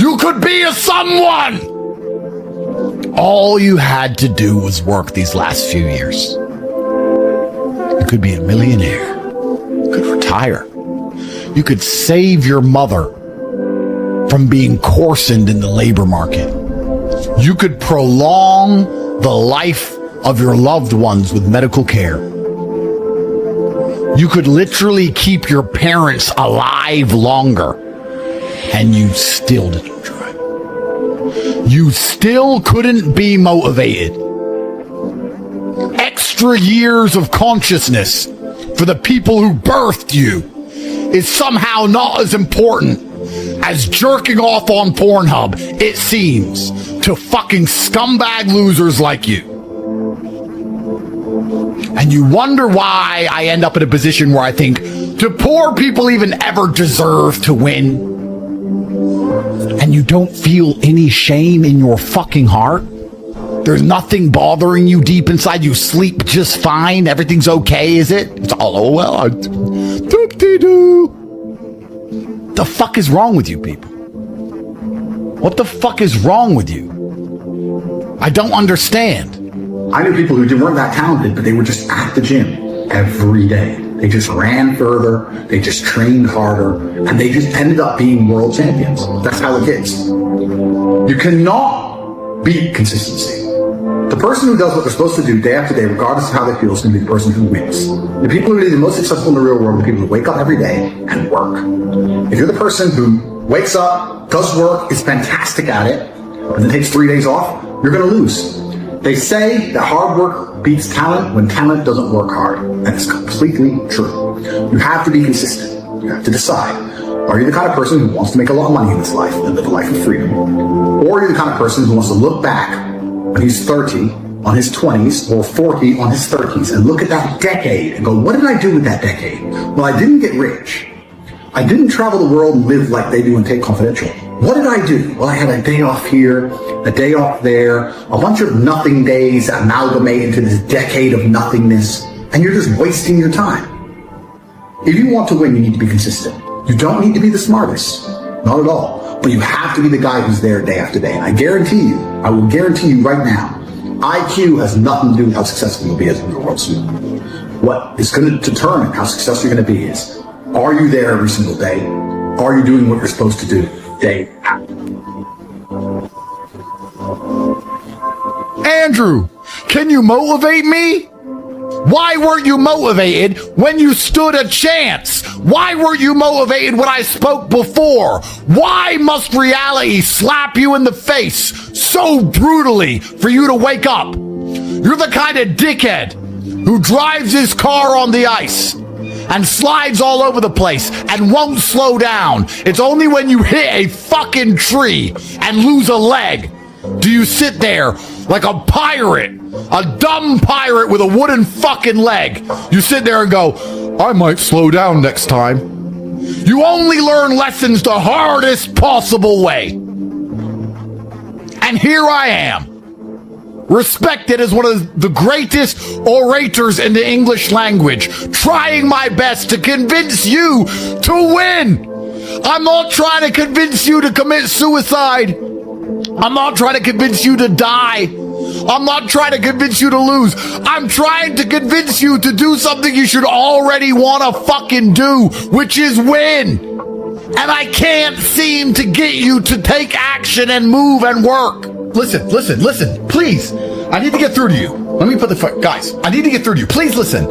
You could be a someone. All you had to do was work these last few years. You could be a millionaire. You could retire. You could save your mother from being coarsened in the labor market. You could prolong the life of your loved ones with medical care. You could literally keep your parents alive longer, and you still didn't try. You still couldn't be motivated. Extra years of consciousness for the people who birthed you is somehow not as important as jerking off on Pornhub, it seems, to fucking scumbag losers like you. And you wonder why I end up in a position where I think, do poor people even ever deserve to win? And you don't feel any shame in your fucking heart? There's nothing bothering you deep inside? You sleep just fine? Everything's okay, is it? It's all, oh well, doop-dee-doo. The fuck is wrong with you people? What the fuck is wrong with you? I don't understand. I knew people who weren't that talented, but they were just at the gym every day. They just ran further, they just trained harder, and they just ended up being world champions. That's how it is. You cannot beat consistency. The person who does what they're supposed to do day after day, regardless of how they feel, is going to be the person who wins. The people who are the most successful in the real world are the people who wake up every day and work. If you're the person who wakes up, does work, is fantastic at it, and then takes 3 days off, you're going to lose. They say that hard work beats talent when talent doesn't work hard. And it's completely true. You have to be consistent. You have to decide. Are you the kind of person who wants to make a lot of money in this life and live a life of freedom? Or are you the kind of person who wants to look back when he's 30 on his 20s or 40 on his 30s and look at that decade and go, what did I do with that decade? Well, I didn't get rich. I didn't travel the world and live like they do in Tate Confidential. What did I do? Well, I had a day off here, a day off there, a bunch of nothing days that amalgamate into this decade of nothingness, and you're just wasting your time. If you want to win, you need to be consistent. You don't need to be the smartest, not at all, but you have to be the guy who's there day after day. And I guarantee you, I will guarantee you right now, IQ has nothing to do with how successful you'll be as a real world student. What is going to determine how successful you're going to be is, are you there every single day? Are you doing what you're supposed to do day after day? Andrew, can you motivate me? Why weren't you motivated when you stood a chance? Why weren't you motivated when I spoke before? Why must reality slap you in the face so brutally for you to wake up? You're the kind of dickhead who drives his car on the ice and slides all over the place and won't slow down. It's only when you hit a fucking tree and lose a leg do you sit there like a pirate, a dumb pirate with a wooden fucking leg. You sit there and go, I might slow down next time. You only learn lessons the hardest possible way. And here I am, respected as one of the greatest orators in the English language, trying my best to convince you to win. I'm not trying to convince you to commit suicide. I'm not trying to convince you to die. I'm not trying to convince you to lose. I'm trying to convince you to do something you should already want to fucking do, which is win. And I can't seem to get you to take action and move and work. Listen, please. I need to get through to you. Let me put the guys, I need to get through to you. Please listen.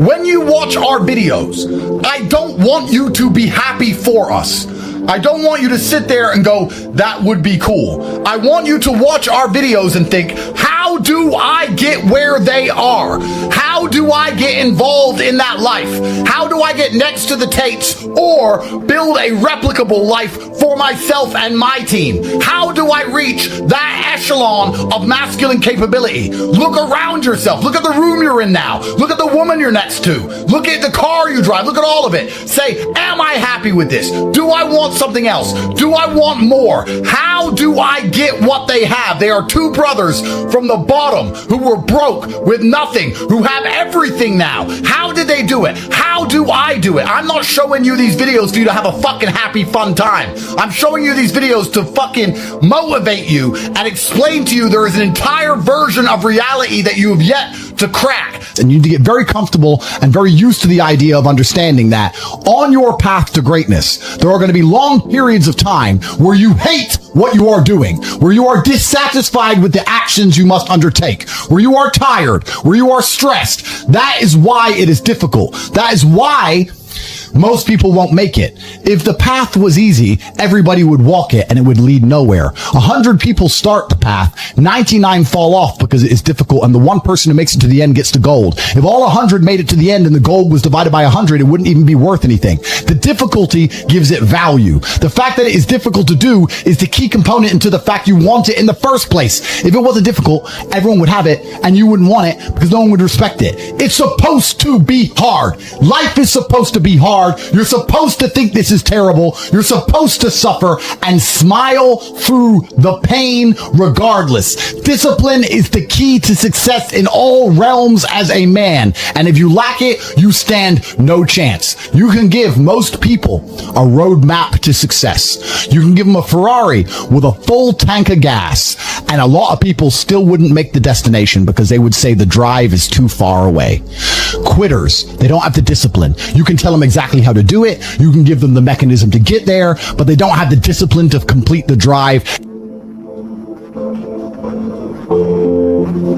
When you watch our videos, I don't want you to be happy for us. I don't want you to sit there and go, that would be cool. I want you to watch our videos and think, how do I get where they are? How do I get involved in that life? How do I get next to the Tates or build a replicable life for myself and my team? How do I reach that echelon of masculine capability? Look around yourself. Look at the room you're in now. Look at the woman you're next to. Look at the car you drive. Look at all of it. Say, am I happy with this? Do I want something else? Do I want more? How How do I get what they have? They are two brothers from the bottom who were broke with nothing, who have everything now. How did they do it? How do I do it? I'm not showing you these videos for you to have a fucking happy, fun time. I'm showing you these videos to fucking motivate you and explain to you there is an entire version of reality that you have yet to crack. And you need to get very comfortable and very used to the idea of understanding that on your path to greatness, there are going to be long periods of time where you hate what you are doing, where you are dissatisfied with the actions you must undertake, where you are tired, where you are stressed. That is why it is difficult. That is why most people won't make it. If the path was easy, everybody would walk it and it would lead nowhere. 100 people start the path, 99 fall off because it is difficult, and the one person who makes it to the end gets the gold. If all 100 made it to the end and the gold was divided by 100, it wouldn't even be worth anything. The difficulty gives it value. The fact that it is difficult to do is the key component into the fact you want it in the first place. If it wasn't difficult, everyone would have it and you wouldn't want it because no one would respect it. It's supposed to be hard. Life is supposed to be hard. You're supposed to think this is terrible. You're supposed to suffer and smile through the pain regardless. Discipline is the key to success in all realms as a man. And if you lack it, you stand no chance. You can give most people a roadmap to success. You can give them a Ferrari with a full tank of gas. And a lot of people still wouldn't make the destination because they would say the drive is too far away. Quitters, they don't have the discipline. You can tell them exactly how to do it. You can give them the mechanism to get there, but they don't have the discipline to complete the drive.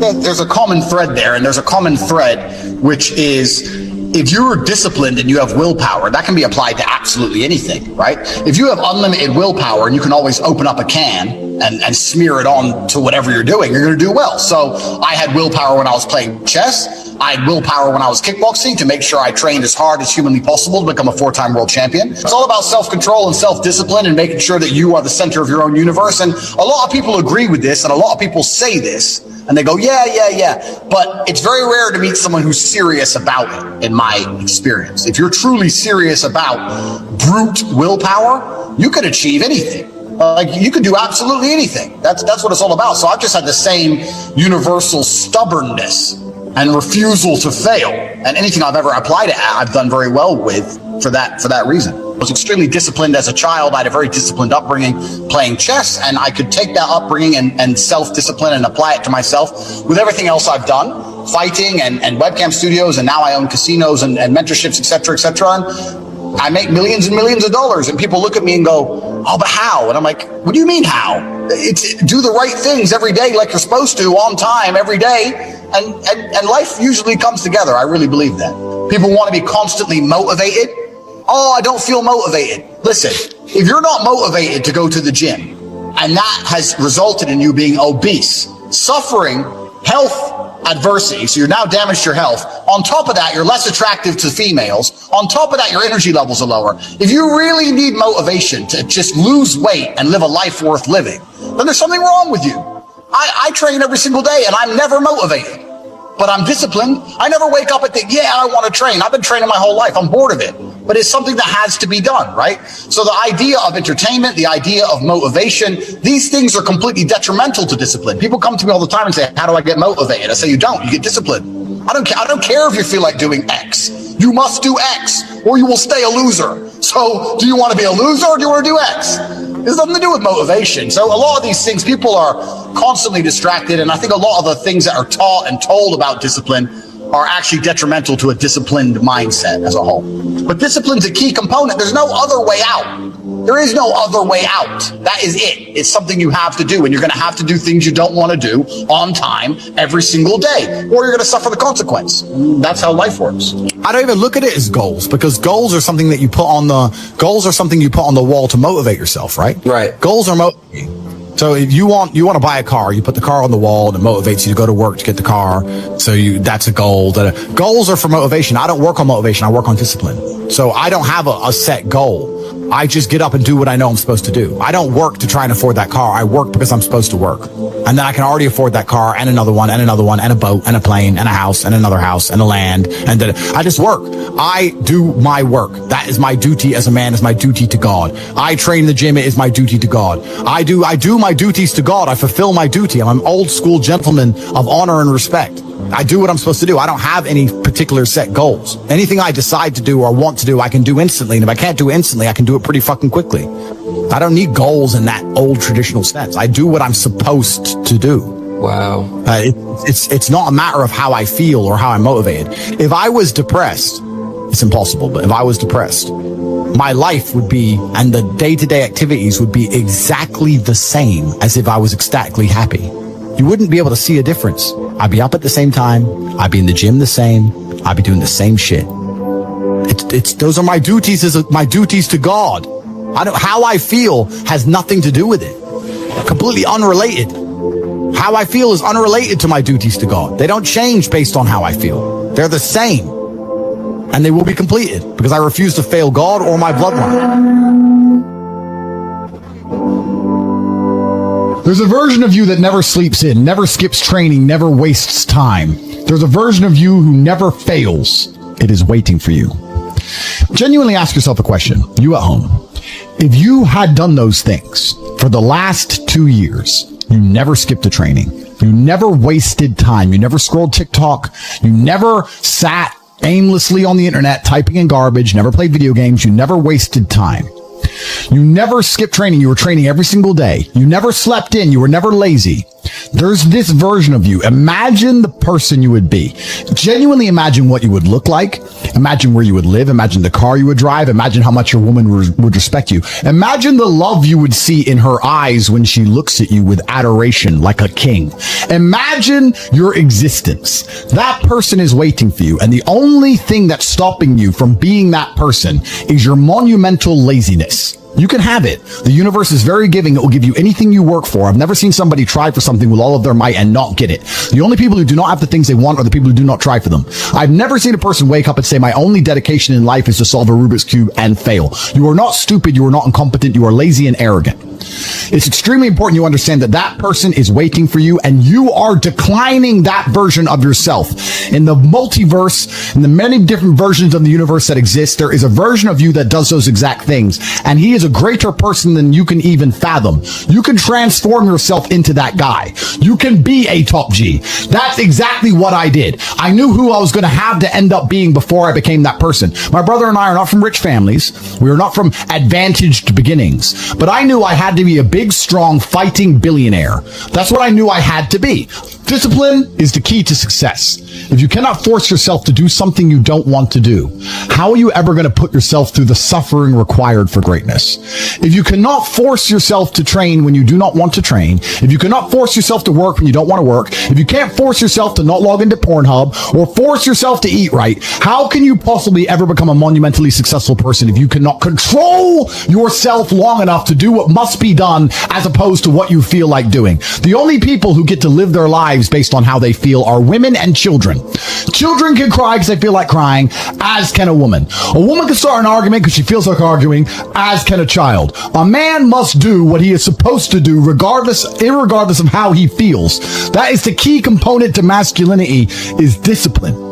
There's a common thread there, and there's a common thread, which is if you're disciplined and you have willpower, that can be applied to absolutely anything, right? If you have unlimited willpower and you can always open up a can and smear it on to whatever you're doing, you're going to do well. So I had willpower when I was playing chess. I had willpower when I was kickboxing to make sure I trained as hard as humanly possible to become a 4-time world champion. It's all about self-control and self-discipline and making sure that you are the center of your own universe. And a lot of people agree with this, and a lot of people say this, and they go, yeah. But it's very rare to meet someone who's serious about it, in my experience. If you're truly serious about brute willpower, you could achieve anything. Like, you can do absolutely anything. That's what it's all about. So I've just had the same universal stubbornness and refusal to fail. And anything I've ever applied it at, I've done very well with for that reason. I was extremely disciplined as a child. I had a very disciplined upbringing playing chess, and I could take that upbringing and self-discipline and apply it to myself with everything else I've done, fighting and webcam studios, and now I own casinos and mentorships, etc. And I make millions and millions of dollars, and people look at me and go, oh, but how? And I'm like, what do you mean how? It's do the right things every day like you're supposed to, on time, every day, and life usually comes together. I really believe that. People want to be constantly motivated. Oh, I don't feel motivated. Listen, if you're not motivated to go to the gym, and that has resulted in you being obese, suffering health adversity, so you're now damaged your health. On top of that, you're less attractive to females. On top of that, your energy levels are lower. If you really need motivation to just lose weight and live a life worth living, then there's something wrong with you. I train every single day, and I'm never motivated. But I'm disciplined. I never wake up and think, yeah, I want to train. I've been training my whole life. I'm bored of it. But it's something that has to be done, right? So the idea of entertainment, the idea of motivation, these things are completely detrimental to discipline. People come to me all the time and say, how do I get motivated? I say, you don't. You get disciplined. I don't care if you feel like doing X. You must do X, or you will stay a loser. So do you want to be a loser, or do you want to do X? It has nothing to do with motivation. So a lot of these things, people are constantly distracted, and I think a lot of the things that are taught and told about discipline are actually detrimental to a disciplined mindset as a whole. But discipline's a key component. There's no other way out. There is no other way out. That is it. It's something you have to do, and you're going to have to do things you don't want to do on time every single day, or you're going to suffer the consequence. That's how life works. I don't even look at it as goals, because goals are something that you put on the wall to motivate yourself, right? Right. Goals are motivating. So if you want to buy a car, you put the car on the wall and it motivates you to go to work to get the car. So that's a goal. Goals are for motivation. I don't work on motivation. I work on discipline. So I don't have a set goal. I just get up and do what I know I'm supposed to do. I don't work to try and afford that car. I work because I'm supposed to work. And then I can already afford that car and another one and another one and a boat and a plane and a house and another house and a land. And then I just work. I do my work. That is my duty as a man, is my duty to God. I train in the gym. It is my duty to God. I do my duties to God. I fulfill my duty. I'm an old school gentleman of honor and respect. I do what I'm supposed to do. I don't have any particular set goals. Anything I decide to do or want to do, I can do instantly. And if I can't do it instantly, I can do it pretty fucking quickly. I don't need goals in that old traditional sense. I do what I'm supposed to do. Wow. It's not a matter of how I feel or how I'm motivated. If I was depressed, it's impossible, but if I was depressed, my life would be, and the day-to-day activities would be exactly the same as if I was ecstatically happy. You wouldn't be able to see a difference. I'd be up at the same time. I'd be in the gym the same. I'd be doing the same shit. Those are my duties to God. How I feel has nothing to do with it. Completely unrelated. How I feel is unrelated to my duties to God. They don't change based on how I feel. They're the same. And they will be completed because I refuse to fail God or my bloodline. There's a version of you that never sleeps in, never skips training, never wastes time. There's a version of you who never fails. It is waiting for you. Genuinely ask yourself a question, you at home. If you had done those things for the last 2 years, you never skipped a training, you never wasted time, you never scrolled TikTok, you never sat aimlessly on the internet typing in garbage, never played video games, you never wasted time. You never skipped training. You were training every single day. You never slept in. You were never lazy. There's this version of you. Imagine the person you would be. Genuinely imagine what you would look like. Imagine where you would live. Imagine the car you would drive. Imagine how much your woman would respect you. Imagine the love you would see in her eyes when she looks at you with adoration like a king. Imagine your existence. That person is waiting for you. And the only thing that's stopping you from being that person is your monumental laziness. You can have it. The universe is very giving. It will give you anything you work for. I've never seen somebody try for something with all of their might and not get it. The only people who do not have the things they want are the people who do not try for them. I've never seen a person wake up and say, my only dedication in life is to solve a Rubik's Cube and fail. You are not stupid. You are not incompetent. You are lazy and arrogant. It's extremely important you understand that that person is waiting for you and you are declining that version of yourself. In the multiverse, in the many different versions of the universe that exist, there is a version of you that does those exact things. And he is a greater person than you can even fathom. You can transform yourself into that guy. You can be a top G. That's exactly what I did. I knew who I was going to have to end up being before I became that person. My brother and I are not from rich families. We are not from advantaged beginnings. But I knew I had to be a big, strong, fighting billionaire. That's what I knew I had to be. Discipline is the key to success. If you cannot force yourself to do something you don't want to do, how are you ever going to put yourself through the suffering required for greatness? If you cannot force yourself to train when you do not want to train, if you cannot force yourself to work when you don't want to work, if you can't force yourself to not log into Pornhub or force yourself to eat right, how can you possibly ever become a monumentally successful person if you cannot control yourself long enough to do what must be done as opposed to what you feel like doing? The only people who get to live their lives based on how they feel are women and children. Children can cry because they feel like crying, as can a woman. A woman can start an argument because she feels like arguing, as can a child. A man must do what he is supposed to do irregardless of how he feels. That is the key component to masculinity, is discipline.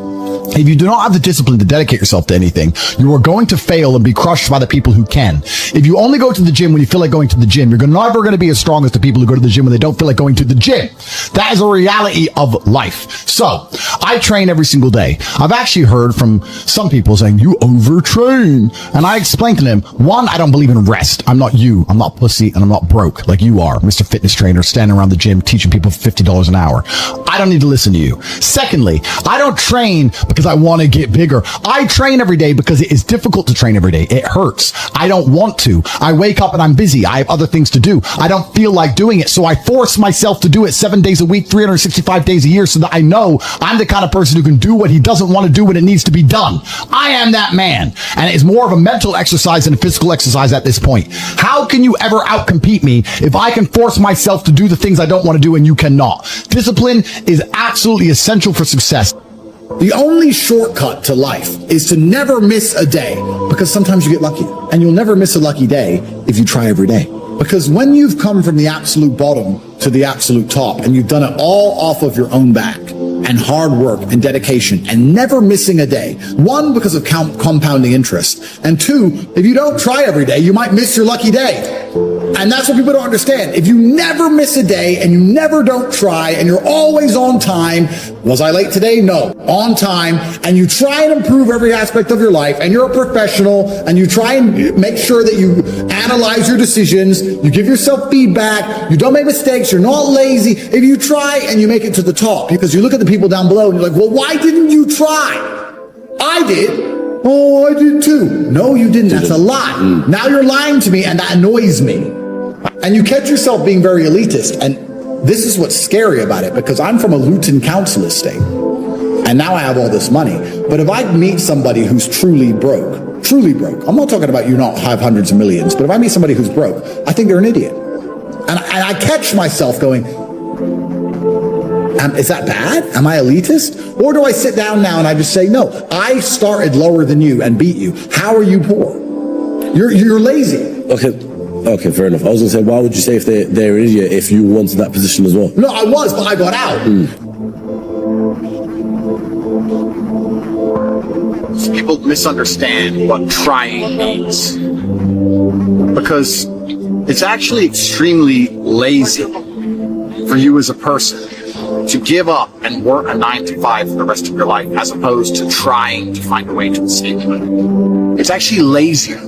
If you do not have the discipline to dedicate yourself to anything, you are going to fail and be crushed by the people who can. If you only go to the gym when you feel like going to the gym, you're never going to be as strong as the people who go to the gym when they don't feel like going to the gym. That is a reality of life. So, I train every single day. I've actually heard from some people saying, you overtrain. And I explained to them, one, I don't believe in rest. I'm not you. I'm not pussy and I'm not broke like you are, Mr. Fitness Trainer, standing around the gym teaching people for $50 an hour. I don't need to listen to you. Secondly, I don't train because I want to get bigger. I train every day because it is difficult to train every day. It hurts. I don't want to. I wake up and I'm busy. I have other things to do. I don't feel like doing it. So I force myself to do it 7 days a week, 365 days a year, so that I know I'm the kind of person who can do what he doesn't want to do when it needs to be done. I am that man. And it is more of a mental exercise than a physical exercise at this point. How can you ever outcompete me if I can force myself to do the things I don't want to do and you cannot? Discipline is absolutely essential for success. The only shortcut to life is to never miss a day, because sometimes you get lucky, and you'll never miss a lucky day if you try every day. Because when you've come from the absolute bottom to the absolute top, and you've done it all off of your own back, and hard work and dedication, and never missing a day, one, because of compounding interest, and two, if you don't try every day, you might miss your lucky day. And that's what people don't understand. If you never miss a day and you never don't try and you're always on time, was I late today? No. On time, and you try and improve every aspect of your life, and you're a professional, and you try and make sure that you analyze your decisions, you give yourself feedback, you don't make mistakes, you're not lazy. If you try and you make it to the top, because you look at the people down below and you're like, well, why didn't you try? I did. Oh, I did too. No, you didn't. That's a lie. Now you're lying to me, and that annoys me. And you catch yourself being very elitist. And this is what's scary about it, because I'm from a Luton council estate, and now I have all this money. But if I meet somebody who's truly broke, I'm not talking about you not have hundreds of millions, but if I meet somebody who's broke, I think they're an idiot. And I catch myself going, is that bad? Am I elitist? Or do I sit down now and I just say, no, I started lower than you and beat you. How are you poor? You're lazy. Okay, fair enough. I was going to say, why would you say if they're an idiot if you wanted that position as well? No, I was, but I got out. People misunderstand what trying means, because it's actually extremely lazy for you as a person to give up and work a 9-to-5 for the rest of your life, as opposed to trying to find a way to escape. It's actually lazier.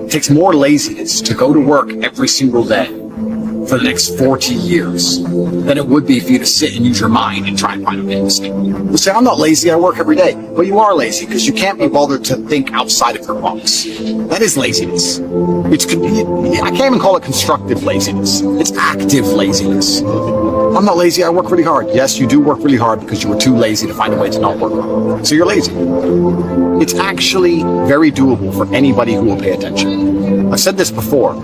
It takes more laziness to go to work every single day for the next 40 years than it would be for you to sit and use your mind and try and find a way to escape. You say, I'm not lazy, I work every day. But you are lazy because you can't be bothered to think outside of your box. That is laziness. I can't even call it constructive laziness. It's active laziness. I'm not lazy, I work really hard. Yes, you do work really hard because you were too lazy to find a way to not work hard. So you're lazy. It's actually very doable for anybody who will pay attention. I've said this before.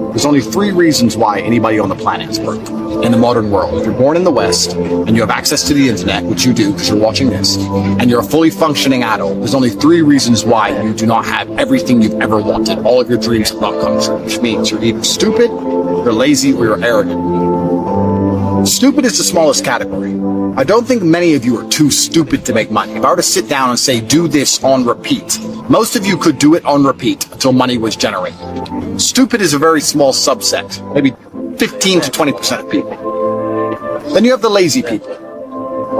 There's only 3 reasons why anybody on the planet is broke in the modern world. If you're born in the West and you have access to the internet, which you do because you're watching this, and you're a fully functioning adult, there's only 3 reasons why you do not have everything you've ever wanted. All of your dreams have not come true, which means you're either stupid, you're lazy, or you're arrogant. Stupid is the smallest category. I don't think many of you are too stupid to make money. If I were to sit down and say, do this on repeat, most of you could do it on repeat until money was generated. Stupid is a very small subset, maybe 15 to 20% of people. Then you have the lazy people,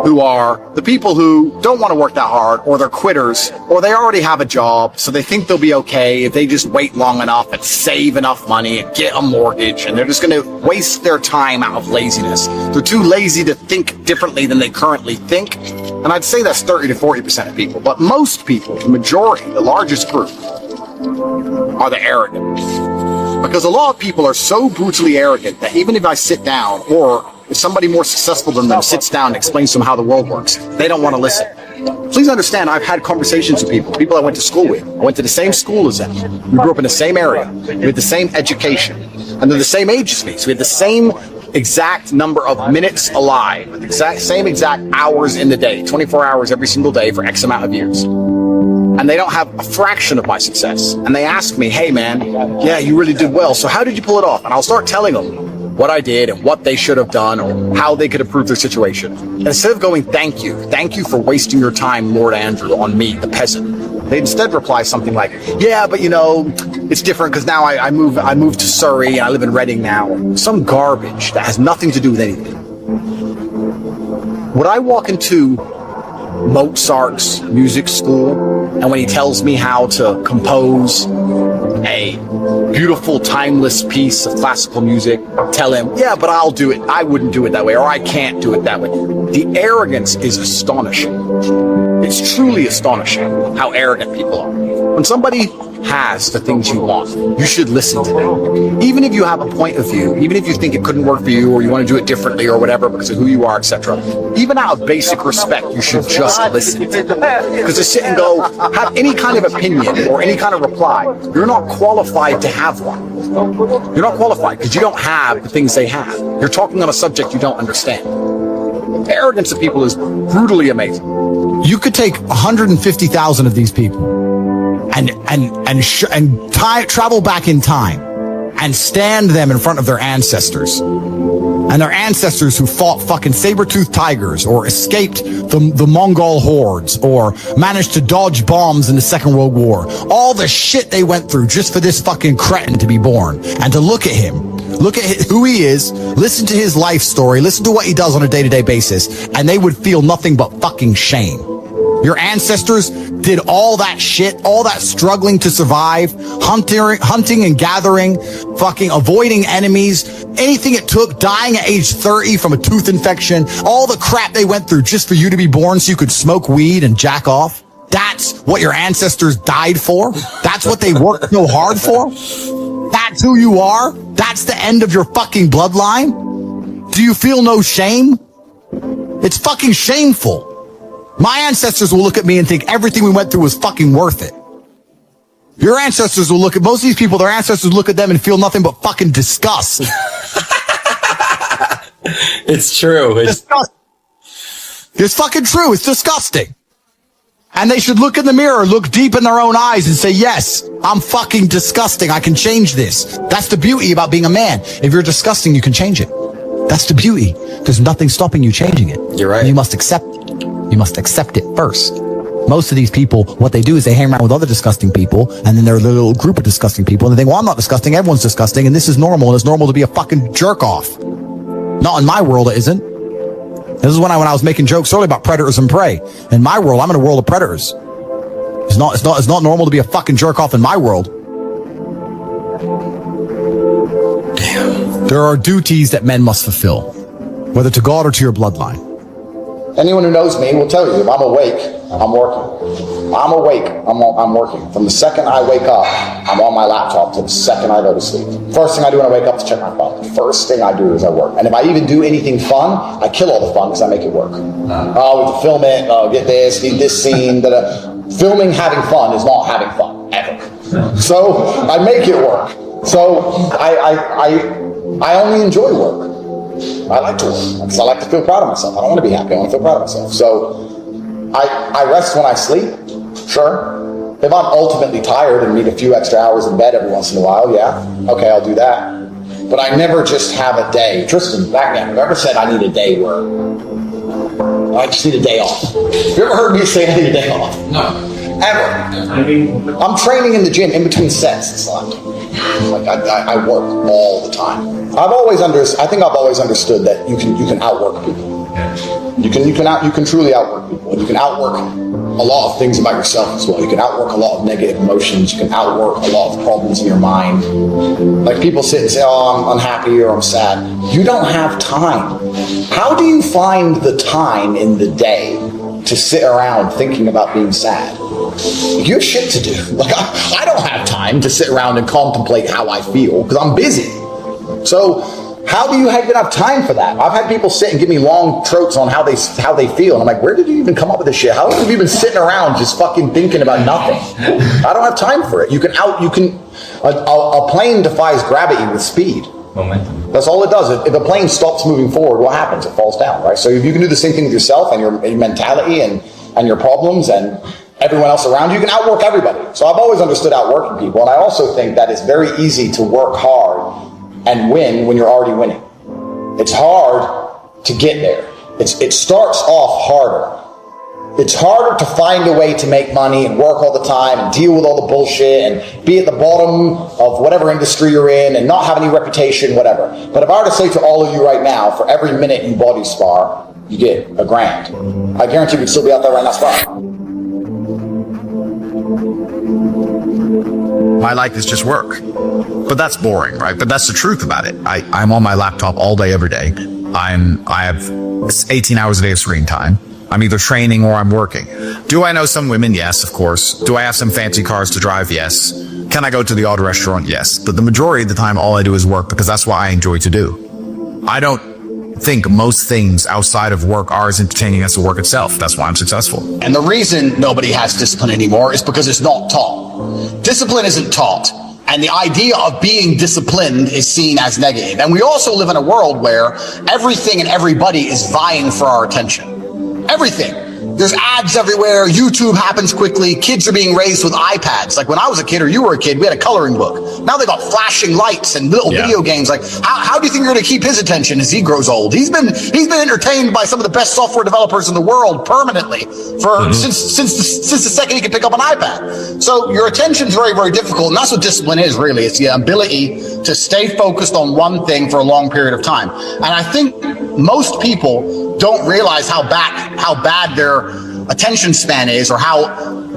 who are the people who don't want to work that hard, or they're quitters, or they already have a job, so they think they'll be okay if they just wait long enough and save enough money and get a mortgage, and they're just going to waste their time out of laziness. They're too lazy to think differently than they currently think, and I'd say that's 30 to 40% of people. But most people, the majority, the largest group, are the arrogant. Because a lot of people are so brutally arrogant that even if I sit down, or if somebody more successful than them sits down and explains to them how the world works, they don't want to listen. Please understand, I've had conversations with people I went to school with. I went to the same school as them. We grew up in the same area. We had the same education. And they're the same age as me. So we had the same exact number of minutes alive, the same exact hours in the day, 24 hours every single day for X amount of years. And they don't have a fraction of my success. And they ask me, hey man, yeah, you really did well. So how did you pull it off? And I'll start telling them what I did and what they should have done or how they could improve their situation. And instead of going, thank you for wasting your time, Lord Andrew, on me, the peasant, they instead reply something like, yeah, but you know, it's different because now I moved to Surrey and I live in Reading now. Some garbage that has nothing to do with anything. Would I walk into Mozart's music school, and when he tells me how to compose a beautiful, timeless piece of classical music, tell him, yeah, but I'll do it. I wouldn't do it that way, or I can't do it that way. The arrogance is astonishing. It's truly astonishing how arrogant people are. When somebody has the things you want, you should listen to them. Even if you have a point of view, even if you think it couldn't work for you, or you want to do it differently or whatever because of who you are, etc. Even out of basic respect, you should just listen. Because to sit and go, have any kind of opinion or any kind of reply, you're not qualified to have one. You're not qualified because you don't have the things they have. You're talking on a subject you don't understand. The arrogance of people is brutally amazing. You could take 150,000 of these people and travel back in time and stand them in front of their ancestors. And their ancestors who fought fucking saber-toothed tigers or escaped the Mongol hordes or managed to dodge bombs in the Second World War. All the shit they went through just for this fucking cretin to be born. And to look at him, look at who he is, listen to his life story, listen to what he does on a day-to-day basis, and they would feel nothing but fucking shame. Your ancestors did all that shit, all that struggling to survive, hunting and gathering, fucking avoiding enemies, anything it took, dying at age 30 from a tooth infection, all the crap they went through just for you to be born so you could smoke weed and jack off. That's what your ancestors died for. That's what they worked so hard for. That's who you are. That's the end of your fucking bloodline. Do you feel no shame? It's fucking shameful. My ancestors will look at me and think everything we went through was fucking worth it. Your ancestors will look at, most of these people, their ancestors look at them and feel nothing but fucking disgust. It's true. It's fucking true. It's disgusting. And they should look in the mirror, look deep in their own eyes and say, yes, I'm fucking disgusting. I can change this. That's the beauty about being a man. If you're disgusting, you can change it. That's the beauty. There's nothing stopping you changing it. You're right. And you must accept it. You must accept it first. Most of these people, what they do is they hang around with other disgusting people, and then they're a little group of disgusting people, and they think, well, I'm not disgusting, everyone's disgusting, and this is normal, and it's normal to be a fucking jerk off. Not in my world, it isn't. This is when I was making jokes earlier about predators and prey. In my world, I'm in a world of predators. It's not normal to be a fucking jerk off in my world. Damn. There are duties that men must fulfill, whether to God or to your bloodline. Anyone who knows me will tell you, if I'm awake, I'm working. I'm awake, I'm working. From the second I wake up, I'm on my laptop till the second I go to sleep. First thing I do when I wake up is check my phone. The first thing I do is I work. And if I even do anything fun, I kill all the fun because I make it work. Oh, we have to film it, get this, need this scene. Filming having fun is not having fun, ever. So I make it work. So I only enjoy work. I like to work because I like to feel proud of myself. I don't want to be happy. I want to feel proud of myself. So I rest when I sleep, sure. If I'm ultimately tired and need a few extra hours in bed every once in a while, yeah, okay, I'll do that. But I never just have a day. Tristan, back then, have you ever said I need a day where I just need a day off? Have you ever heard me say I need a day off? No. Ever. I'm training in the gym in between sets. It's like I work all the time. I think I've always understood that you can outwork people. You can truly outwork people. And you can outwork a lot of things about yourself as well. You can outwork a lot of negative emotions. You can outwork a lot of problems in your mind. Like people sit and say, oh, I'm unhappy or I'm sad. You don't have time. How do you find the time in the day to sit around thinking about being sad? You have shit to do. Like I don't have time to sit around and contemplate how I feel because I'm busy. So how do you even have time for that? I've had people sit and give me long trotes on how they feel, and I'm like, where did you even come up with this shit? How long have you been sitting around just fucking thinking about nothing? I don't have time for it. A plane defies gravity with speed. Momentum. That's all it does. If a plane stops moving forward, what happens? It falls down, right? So if you can do the same thing with yourself and your mentality and your problems and everyone else around you, can outwork everybody. So I've always understood outworking people, and I also think that it's very easy to work hard and win when you're already winning. It's hard to get there. It starts off harder. It's harder to find a way to make money and work all the time and deal with all the bullshit and be at the bottom of whatever industry you're in and not have any reputation, whatever. But if I were to say to all of you right now, for every minute you body spar, you get $1,000. I guarantee we'd still be out there right now sparring. My life is just work. But that's boring, right? But that's the truth about it. I'm on my laptop all day, every day. I have 18 hours a day of screen time. I'm either training or I'm working. Do I know some women? Yes, of course. Do I have some fancy cars to drive? Yes. Can I go to the odd restaurant? Yes. But the majority of the time, all I do is work because that's what I enjoy to do. I don't think most things outside of work are as entertaining as the work itself. That's why I'm successful. And the reason nobody has discipline anymore is because it's not taught. Discipline isn't taught. And the idea of being disciplined is seen as negative. And we also live in a world where everything and everybody is vying for our attention. Everything. There's ads everywhere. YouTube happens quickly. Kids are being raised with iPads. Like when I was a kid or you were a kid, we had a coloring book. Now they got flashing lights and little video games. Like how do you think you're going to keep his attention as he grows old? He's been entertained by some of the best software developers in the world permanently for since the second he could pick up an iPad. So your attention's very, very difficult, and that's what discipline is really. It's the ability to stay focused on one thing for a long period of time. And I think most people don't realize how bad their attention span is or how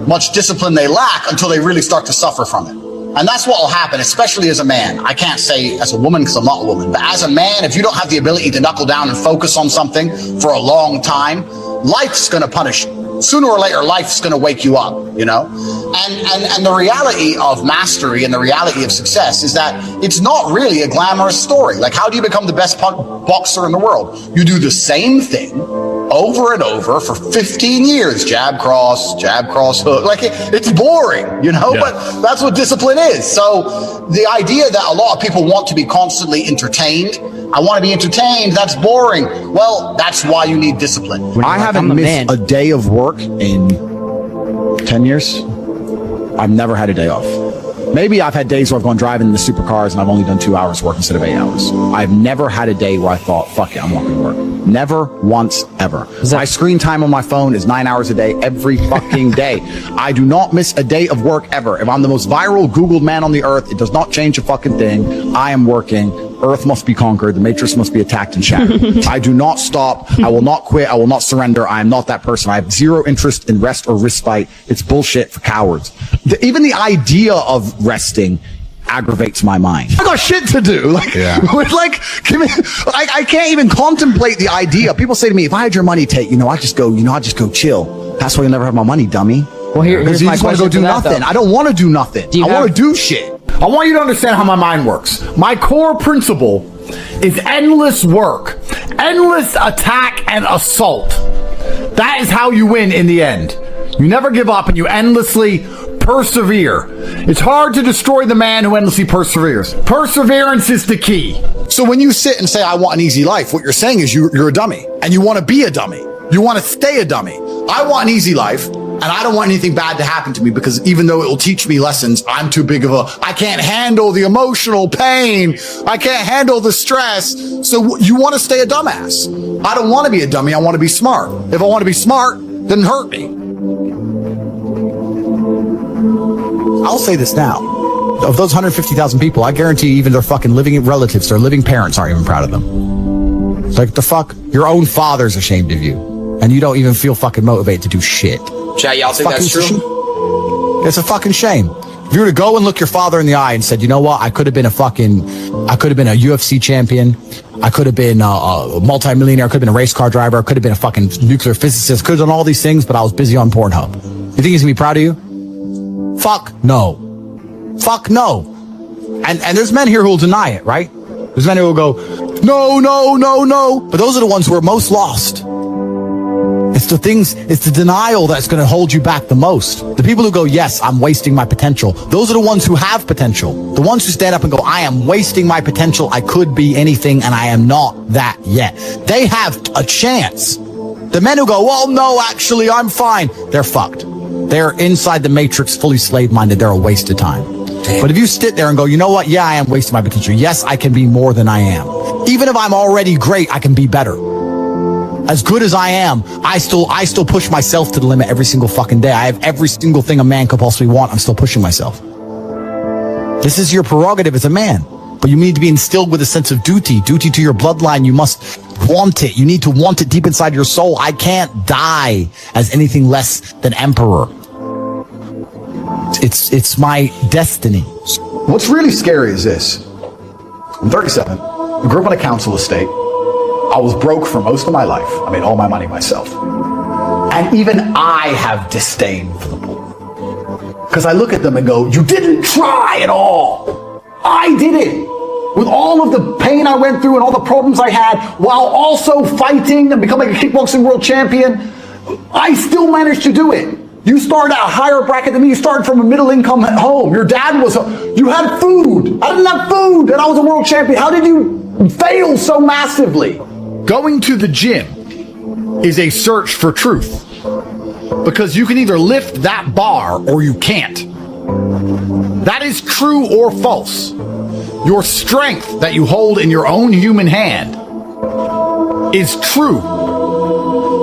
much discipline they lack until they really start to suffer from it. And that's what will happen, especially as a man. I can't say as a woman because I'm not a woman, but as a man, if you don't have the ability to knuckle down and focus on something for a long time, life's going to punish you. Sooner or later, life's going to wake you up, you know? And the reality of mastery and the reality of success is that it's not really a glamorous story. Like, how do you become the best boxer in the world? You do the same thing over and over for 15 years. Jab, cross, hook. Like, it's boring, you know? Yeah. But that's what discipline is. So the idea that a lot of people want to be constantly entertained, I want to be entertained, that's boring. Well, that's why you need discipline. I haven't missed a day of work in 10 years. I've never had a day off. Maybe I've had days where I've gone driving in the supercars and I've only done 2 hours work instead of 8 hours. I've never had a day where I thought, fuck it, I'm not going to work. Never once ever. My screen time on my phone is 9 hours a day every fucking day. I do not miss a day of work ever. If I'm the most viral Googled man on the earth, it does not change a fucking thing. I am working. Earth must be conquered. The Matrix must be attacked and shattered. I do not stop. I will not quit. I will not surrender. I am not that person. I have zero interest in rest or respite. It's bullshit for cowards. Even the idea of resting aggravates my mind. I got shit to do. Like, I can't even contemplate the idea. People say to me, if I had your money, Tate, I just go chill. That's why you'll never have my money, dummy. Well, here's you my just want to go do nothing. I don't want to do nothing. I want to do shit. I want you to understand how my mind works. My core principle is endless work, endless attack and assault. That is how you win in the end. You never give up and you endlessly persevere. It's hard to destroy the man who endlessly perseveres. Perseverance is the key. So when you sit and say, I want an easy life, what you're saying is you're a dummy and you want to be a dummy. You want to stay a dummy. I want an easy life. And I don't want anything bad to happen to me because even though it will teach me lessons, I'm too big of I can't handle the emotional pain. I can't handle the stress. So you want to stay a dumbass. I don't want to be a dummy. I want to be smart. If I want to be smart, then hurt me. I'll say this now. Of those 150,000 people, I guarantee even their fucking living relatives, their living parents aren't even proud of them. It's like, the fuck? Your own father's ashamed of you. And you don't even feel fucking motivated to do shit. Chat, y'all think that's true? It's a fucking shame. If you were to go and look your father in the eye and said, you know what, I could have been a UFC champion. I could have been a multimillionaire. I could have been a race car driver. I could have been a fucking nuclear physicist. Could have done all these things, but I was busy on Pornhub. You think he's gonna be proud of you? Fuck no. Fuck no. And there's men here who will deny it, right? There's men who will go, no. But those are the ones who are most lost. It's the denial that's going to hold you back the most. The people who go, yes, I'm wasting my potential. Those are the ones who have potential. The ones who stand up and go, I am wasting my potential. I could be anything and I am not that yet. They have a chance. The men who go, well, no, actually, I'm fine. They're fucked. They're inside the matrix, fully slave-minded. They're a waste of time. But if you sit there and go, you know what? Yeah, I am wasting my potential. Yes, I can be more than I am. Even if I'm already great, I can be better. As good as I am, I still push myself to the limit every single fucking day. I have every single thing a man could possibly want. I'm still pushing myself. This is your prerogative as a man. But you need to be instilled with a sense of duty to your bloodline. You must want it. You need to want it deep inside your soul. I can't die as anything less than emperor. It's my destiny. What's really scary is this. I'm 37. I grew up on a council estate. I was broke for most of my life. I made all my money myself. And even I have disdain for the poor. Because I look at them and go, you didn't try at all. I did it. With all of the pain I went through and all the problems I had, while also fighting and becoming a kickboxing world champion, I still managed to do it. You started out higher bracket than me. You started from a middle income home. Your dad you had food. I didn't have food and I was a world champion. How did you fail so massively? Going to the gym is a search for truth, because you can either lift that bar or you can't. That is true or false. Your strength that you hold in your own human hand is true.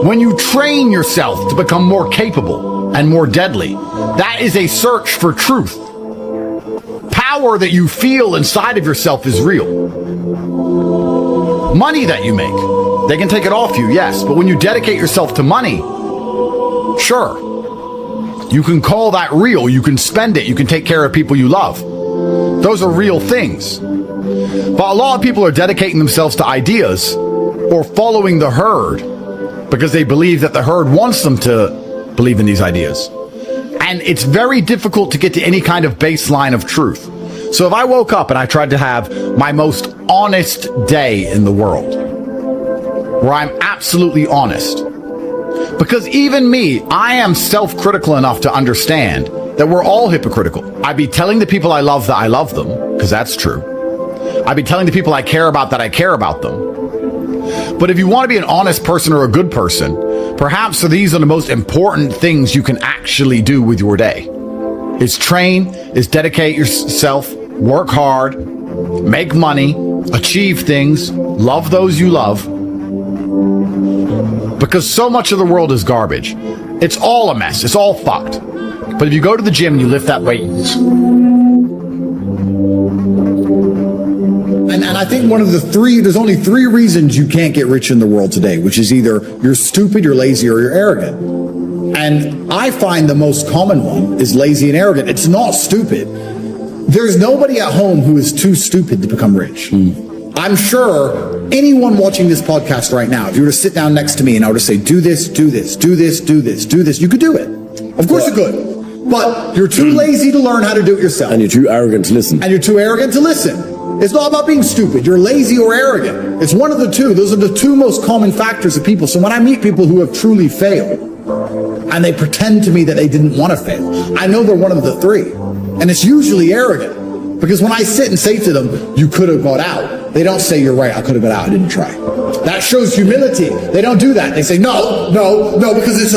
When you train yourself to become more capable and more deadly, that is a search for truth. Power that you feel inside of yourself is real. Money that you make, they can take it off you, yes, but when you dedicate yourself to money, sure, you can call that real, you can spend it, you can take care of people you love. Those are real things. But a lot of people are dedicating themselves to ideas or following the herd because they believe that the herd wants them to believe in these ideas. And it's very difficult to get to any kind of baseline of truth. So if I woke up and I tried to have my most honest day in the world, where I'm absolutely honest, because even me, I am self-critical enough to understand that we're all hypocritical. I'd be telling the people I love that I love them, because that's true. I'd be telling the people I care about that I care about them. But if you want to be an honest person or a good person, perhaps these are the most important things you can actually do with your day. Is train, is dedicate yourself, work hard, make money, achieve things, love those you love. Because so much of the world is garbage. It's all a mess. It's all fucked. But if you go to the gym and you lift that weight. And I think there's only three reasons you can't get rich in the world today, which is either you're stupid, you're lazy, or you're arrogant. And I find the most common one is lazy and arrogant. It's not stupid. There's nobody at home who is too stupid to become rich. I'm sure anyone watching this podcast right now, if you were to sit down next to me and I were to say, do this, do this, do this, do this, do this, you could do it. Of course you could. But you're too lazy to learn how to do it yourself. And you're too arrogant to listen. And you're too arrogant to listen. It's not about being stupid. You're lazy or arrogant. It's one of the two. Those are the two most common factors of people. So when I meet people who have truly failed, and they pretend to me that they didn't want to fail, I know they're one of the three. And it's usually arrogant. Because when I sit and say to them, you could have got out, they don't say, you're right, I could have got out, I didn't try. That shows humility. They don't do that. They say, no, because it's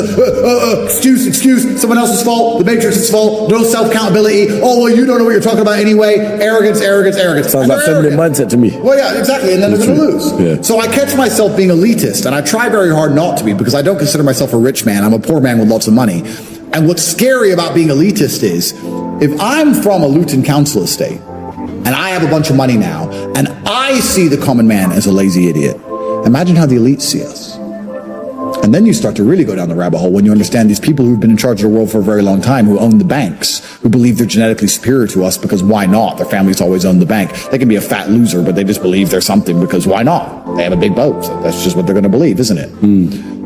excuse, someone else's fault, the Matrix's fault, no self-accountability. Oh, well, you don't know what you're talking about anyway. Arrogance. Sounds like feminine mindset to me. Well, yeah, exactly. And then they're going to lose. Yeah. So I catch myself being elitist, and I try very hard not to be, because I don't consider myself a rich man. I'm a poor man with lots of money. And what's scary about being elitist is, if I'm from a Luton council estate, and I have a bunch of money now, and I see the common man as a lazy idiot, imagine how the elites see us. And then you start to really go down the rabbit hole when you understand these people who've been in charge of the world for a very long time, who own the banks, who believe they're genetically superior to us because why not? Their families always own the bank. They can be a fat loser, but they just believe they're something because why not? They have a big boat. So that's just what they're going to believe, isn't it?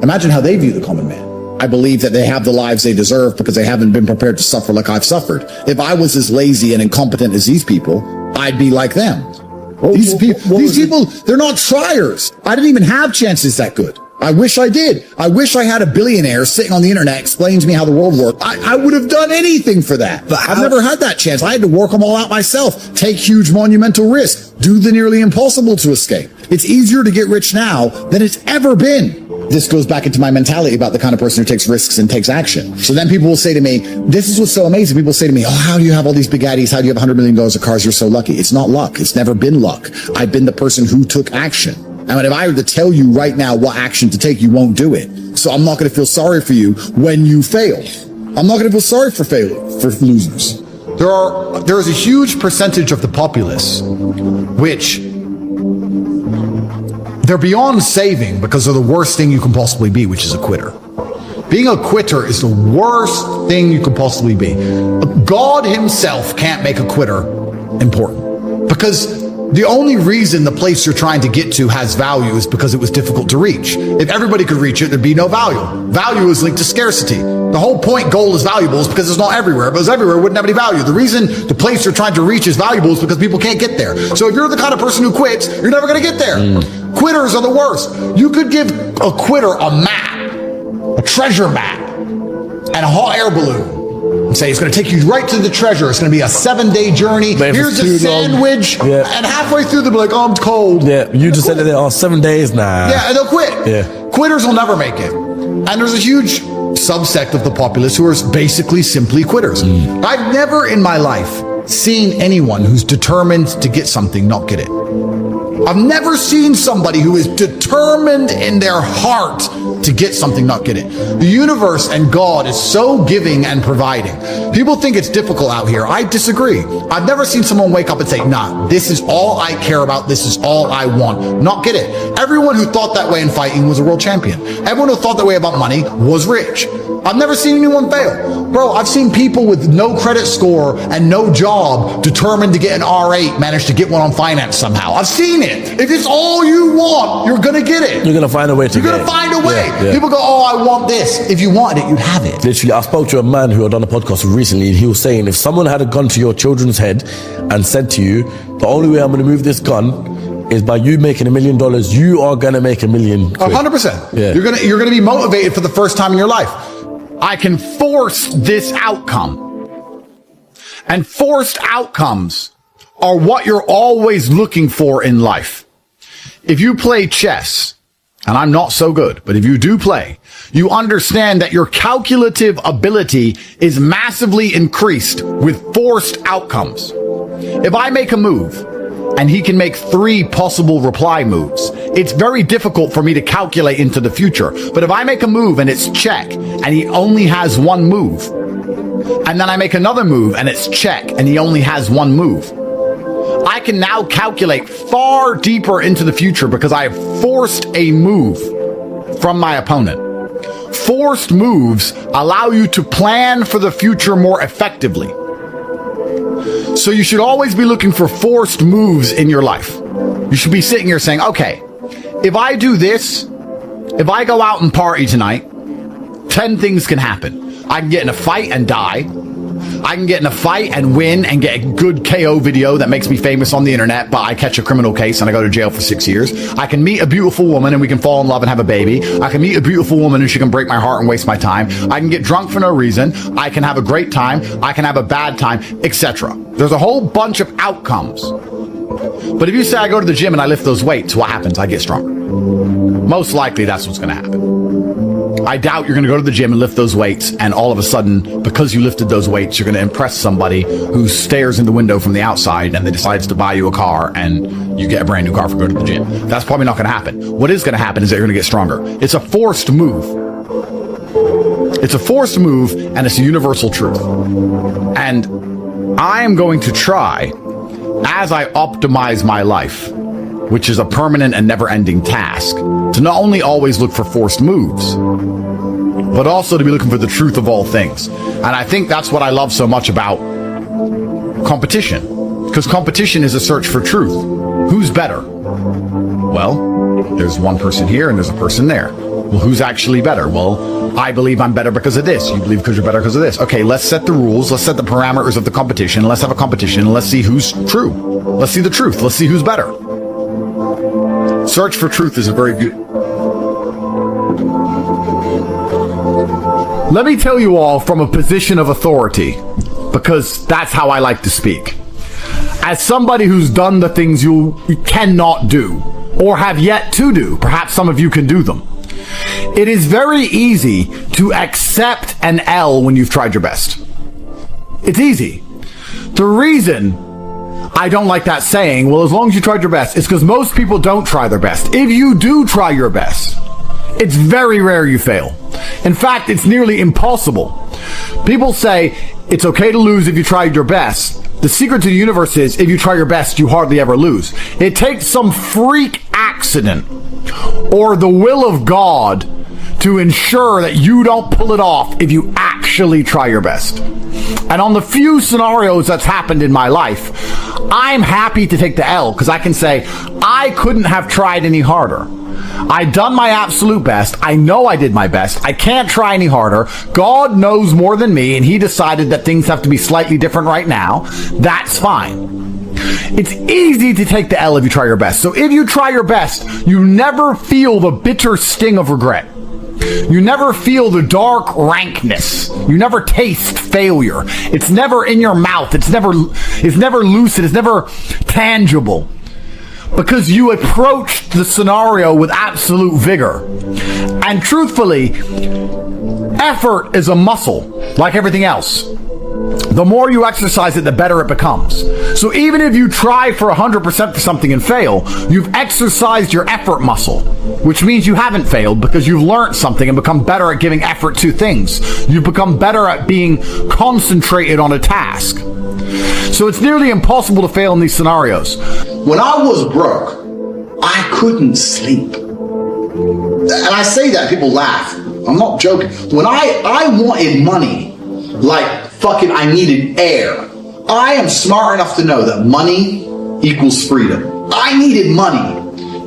Imagine how they view the common man. I believe that they have the lives they deserve because they haven't been prepared to suffer like I've suffered. If I was as lazy and incompetent as these people, I'd be like them. These people, they're not triers. I didn't even have chances that good. I wish I did. I wish I had a billionaire sitting on the internet explaining to me how the world worked. I would have done anything for that. But I've never had that chance. I had to work them all out myself, take huge monumental risks, do the nearly impossible to escape. It's easier to get rich now than it's ever been. This goes back into my mentality about the kind of person who takes risks and takes action. So then people will say to me, this is what's so amazing. People say to me, oh, how do you have all these big Addies? How do you have $100 million of cars? You're so lucky. It's not luck. It's never been luck. I've been the person who took action. And if I were to tell you right now what action to take, you won't do it. So I'm not going to feel sorry for you when you fail. I'm not going to feel sorry for losers. There is a huge percentage of the populace which they're beyond saving because of the worst thing you can possibly be, which is a quitter. Being a quitter is the worst thing you could possibly be. God himself can't make a quitter important, because the only reason the place you're trying to get to has value is because it was difficult to reach. If everybody could reach it, there'd be no value. Value is linked to scarcity. The whole point gold is valuable is because it's not everywhere. If it was everywhere, it wouldn't have any value. The reason the place you're trying to reach is valuable is because people can't get there. So if you're the kind of person who quits, you're never going to get there. Quitters are the worst. You could give a quitter a map, a treasure map, and a hot air balloon and say it's going to take you right to the treasure. It's going to be a 7-day journey. Here's a sandwich. And halfway through they'll be like, oh, I'm cold. Yeah, you just said it, 7 days, nah. Yeah, and they'll quit. Yeah. Quitters will never make it. And there's a huge subsect of the populace who are basically simply quitters. I've never in my life seen anyone who's determined to get something not get it. I've never seen somebody who is determined in their heart to get something, not get it. The universe and God is so giving and providing. People think it's difficult out here. I disagree. I've never seen someone wake up and say, nah, this is all I care about. This is all I want. Not get it. Everyone who thought that way in fighting was a world champion. Everyone who thought that way about money was rich. I've never seen anyone fail. Bro, I've seen people with no credit score and no job determined to get an R8 manage to get one on finance somehow. I've seen it. If it's all you want, you're going to get it. You're going to find a way to get it. You're going to find a way. Yeah. People go, oh, I want this. If you wanted it, you'd have it. Literally, I spoke to a man who had done a podcast recently, and he was saying, if someone had a gun to your children's head and said to you, the only way I'm going to move this gun is by you making $1 million, you are going to make $1 million. 100%. Yeah. You're going to be motivated for the first time in your life. I can force this outcome. And forced outcomes are what you're always looking for in life. If you play chess, and I'm not so good, but if you do play, you understand that your calculative ability is massively increased with forced outcomes. If I make a move, and he can make 3 possible reply moves, it's very difficult for me to calculate into the future. But if I make a move and it's check, and he only has 1 move, and then I make another move and it's check, and he only has 1 move, I can now calculate far deeper into the future because I have forced a move from my opponent. Forced moves allow you to plan for the future more effectively. So you should always be looking for forced moves in your life. You should be sitting here saying, okay, if I do this, if I go out and party tonight, 10 things can happen. I can get in a fight and die. I can get in a fight and win and get a good KO video that makes me famous on the internet, but I catch a criminal case and I go to jail for 6 years. I can meet a beautiful woman and we can fall in love and have a baby. I can meet a beautiful woman and she can break my heart and waste my time. I can get drunk for no reason. I can have a great time. I can have a bad time, etc. There's a whole bunch of outcomes. But if you say I go to the gym and I lift those weights, what happens? I get stronger. Most likely that's what's going to happen. I doubt you're going to go to the gym and lift those weights, and all of a sudden, because you lifted those weights, you're going to impress somebody who stares in the window from the outside and they decides to buy you a car and you get a brand new car for going to the gym. That's probably not going to happen. What is going to happen is that you're going to get stronger. It's a forced move. It's a forced move, and it's a universal truth. And I am going to try, as I optimize my life, which is a permanent and never-ending task, to not only always look for forced moves, but also to be looking for the truth of all things. And I think that's what I love so much about competition, because competition is a search for truth. Who's better? Well, there's one person here and there's a person there. Well, who's actually better? Well, I believe I'm better because of this. You believe because you're better because of this. Okay, let's set the rules. Let's set the parameters of the competition. Let's have a competition and let's see who's true. Let's see the truth. Let's see who's better. Search for truth is a very good... Let me tell you all from a position of authority, because that's how I like to speak. As somebody who's done the things you cannot do, or have yet to do, perhaps some of you can do them. It is very easy to accept an L when you've tried your best. It's easy. The reason I don't like that saying, well, as long as you tried your best, is because most people don't try their best. If you do try your best, it's very rare you fail. In fact, it's nearly impossible. People say it's okay to lose if you tried your best. The secret to the universe is if you try your best, you hardly ever lose. It takes some freak accident or the will of God to ensure that you don't pull it off if you actually try your best. And on the few scenarios that's happened in my life, I'm happy to take the L because I can say I couldn't have tried any harder. I done my absolute best. I know I did my best. I can't try any harder. God knows more than me, and he decided that things have to be slightly different right now. That's fine. It's easy to take the L if you try your best. So if you try your best, you never feel the bitter sting of regret. You never feel the dark rankness. You never taste failure. It's never in your mouth. It's never lucid. It's never tangible. Because you approached the scenario with absolute vigor. And truthfully, effort is a muscle, like everything else. The more you exercise it, the better it becomes. So even if you try for 100% for something and fail, you've exercised your effort muscle, which means you haven't failed because you've learned something and become better at giving effort to things. You've become better at being concentrated on a task. So it's nearly impossible to fail in these scenarios. When I was broke, I couldn't sleep. And I say that, people laugh. I'm not joking. When I wanted money, like fucking I needed air. I am smart enough to know that money equals freedom. I needed money.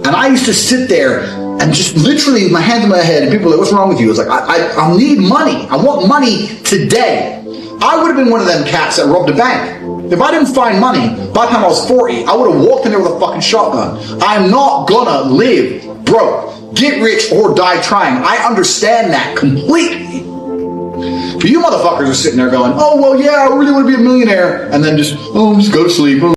And I used to sit there and just literally my hands in my head and people were like, what's wrong with you? I was like, I need money. I want money today. I would have been one of them cats that robbed a bank. If I didn't find money by the time I was 40, I would have walked in there with a fucking shotgun. I'm not gonna live broke, get rich or die trying. I understand that completely. But you motherfuckers are sitting there going, oh, well, yeah, I really want to be a millionaire. And then just go to sleep.